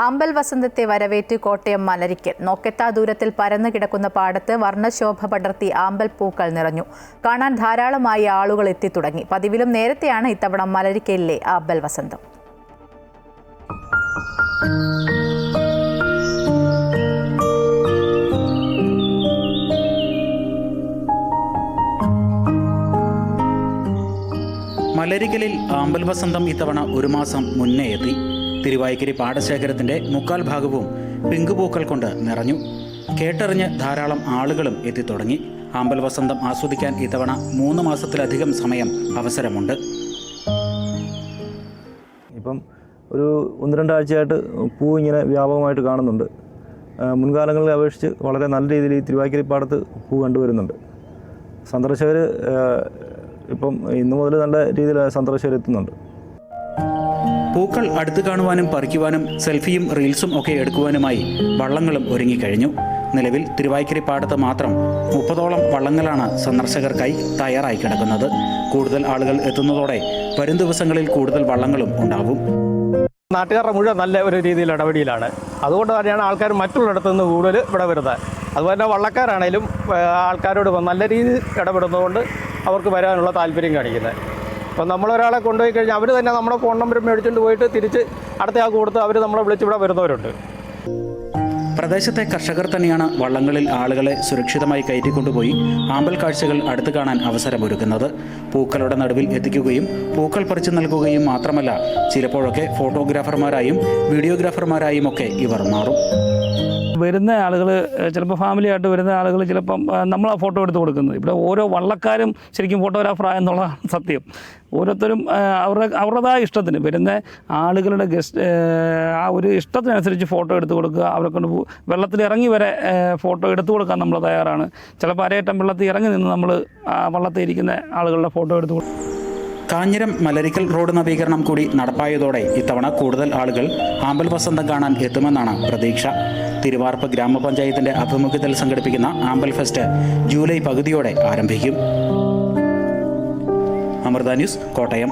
ആമ്പൽ വസന്തത്തെ വരവേറ്റ് കോട്ടയം മലരിക്കൽ നോക്കെത്താ ദൂരത്തിൽ പരന്നു കിടക്കുന്ന പാടത്ത് വർണ്ണശോഭ പടർത്തി ആമ്പൽ പൂക്കൾ നിറഞ്ഞു. കാണാൻ ധാരാളമായി ആളുകൾ എത്തിത്തുടങ്ങി. പതിവിലും നേരത്തെയാണ് ഇത്തവണ മലരിക്കലിലെ ആമ്പൽ വസന്തം. മലരിക്കലിൽ ആമ്പൽ വസന്തം ഇത്തവണ ഒരു മാസം മുന്നേ എത്തി. തിരുവായ്ക്കരി പാടശേഖരത്തിന്റെ മുക്കാൽ ഭാഗവും പിങ്ക് പൂക്കൾ കൊണ്ട് നിറഞ്ഞു. കേട്ടറിഞ്ഞ് ധാരാളം ആളുകളും എത്തിത്തുടങ്ങി. ആമ്പൽ വസന്തം ആസ്വദിക്കാൻ ഇത്തവണ 3 മാസത്തിലധികം സമയം അവസരമുണ്ട്. ഇപ്പം ഒരു 1-2 ആഴ്ചയായിട്ട് പൂ ഇങ്ങനെ വ്യാപകമായിട്ട് കാണുന്നുണ്ട്. മുൻകാലങ്ങളെ അപേക്ഷിച്ച് വളരെ നല്ല രീതിയിൽ ഈ തിരുവായ്ക്കരി പാടത്ത് പൂ കണ്ടുവരുന്നുണ്ട്. സന്ദർശകർ ഇപ്പം ഇന്നു മുതൽ നല്ല രീതിയിൽ സന്ദർശകർ എത്തുന്നുണ്ട്. പൂക്കൾ അടുത്ത് കാണുവാനും പറിക്കുവാനും സെൽഫിയും റീൽസും ഒക്കെ എടുക്കുവാനുമായി വള്ളങ്ങളും ഒരുങ്ങിക്കഴിഞ്ഞു. നിലവിൽ തിരുവായ്ക്കരി പാടത്ത് മാത്രം 30ഓളം വള്ളങ്ങളാണ് സന്ദർശകർക്കായി തയ്യാറായി കിടക്കുന്നത്. കൂടുതൽ ആളുകൾ എത്തുന്നതോടെ വരും ദിവസങ്ങളിൽ കൂടുതൽ വള്ളങ്ങളും ഉണ്ടാവും. നാട്ടുകാരുടെ മുഴുവൻ നല്ല ഒരു രീതിയിൽ ഇടപെടലാണ്. അതുകൊണ്ട് തന്നെയാണ് ആൾക്കാർ മറ്റുള്ളിടത്തു നിന്ന് കൂടുതൽ ഇവിടെ വരുന്നത്. അതുപോലെ തന്നെ വള്ളക്കാരാണേലും ആൾക്കാരോട് നല്ല രീതിയിൽ ഇടപെടുന്നതുകൊണ്ട് അവർക്ക് വരാനുള്ള താല്പര്യം കാണിക്കുന്നത്. അപ്പം നമ്മളൊരാളെ കൊണ്ടുപോയി കഴിഞ്ഞാൽ അവർ തന്നെ നമ്മുടെ ഫോൺ നമ്പർ മേടിച്ചുകൊണ്ട് പോയിട്ട് തിരിച്ച് അടുത്ത ആൾക്ക് കൊടുത്ത് അവർ നമ്മളെ വിളിച്ചിവിടെ വരുന്നവരുണ്ട്. പ്രദേശത്തെ കർഷകർ തന്നെയാണ് വള്ളങ്ങളിൽ ആളുകളെ സുരക്ഷിതമായി കയറ്റിക്കൊണ്ടുപോയി ആമ്പൽ കാഴ്ചകൾ അടുത്ത് കാണാൻ അവസരമൊരുക്കുന്നത്. പൂക്കളുടെ നടുവിൽ എത്തിക്കുകയും പൂക്കൾ പറിച്ചു നൽകുകയും മാത്രമല്ല, ചിലപ്പോഴൊക്കെ ഫോട്ടോഗ്രാഫർമാരായും വീഡിയോഗ്രാഫർമാരായും ഒക്കെ ഇവർ മാറും. വരുന്ന ആളുകൾ ചിലപ്പോൾ ഫാമിലി ആയിട്ട് വരുന്ന ആളുകൾ ചിലപ്പം നമ്മൾ ആ ഫോട്ടോ എടുത്ത് കൊടുക്കുന്നത്. ഇവിടെ ഓരോ വള്ളക്കാരും ശരിക്കും ഫോട്ടോഗ്രാഫറായെന്നുള്ളതാണ് സത്യം. ഓരോരുത്തരും അവരുടേതായ ഇഷ്ടത്തിന് വരുന്ന ആളുകളുടെ ആ ഒരു ഇഷ്ടത്തിനനുസരിച്ച് ഫോട്ടോ എടുത്ത് കൊടുക്കുക. അവരെ കൊണ്ട് വെള്ളത്തിൽ ഇറങ്ങി വരെ ഫോട്ടോ എടുത്തു കൊടുക്കാൻ നമ്മൾ തയ്യാറാണ്. ചിലപ്പോൾ അരയറ്റം വെള്ളത്തിൽ ഇറങ്ങി നിന്ന് നമ്മൾ വള്ളത്തിൽ ഇരിക്കുന്ന ആളുകളുടെ ഫോട്ടോ എടുത്ത് കൊടുക്കും. കാഞ്ഞിരം മലരിക്കൽ റോഡ് നവീകരണം കൂടി നടപ്പായതോടെ ഇത്തവണ കൂടുതൽ ആളുകൾ ആമ്പൽ വസന്തം കാണാൻ എത്തുമെന്നാണ് പ്രതീക്ഷ. തിരുവാർപ്പ് ഗ്രാമപഞ്ചായത്തിന്റെ ആഭിമുഖ്യത്തിൽ സംഘടിപ്പിക്കുന്ന ആമ്പൽ ഫെസ്റ്റ് ജൂലൈ പകുതിയോടെ ആരംഭിക്കും. അമൃത ന്യൂസ്, കോട്ടയം.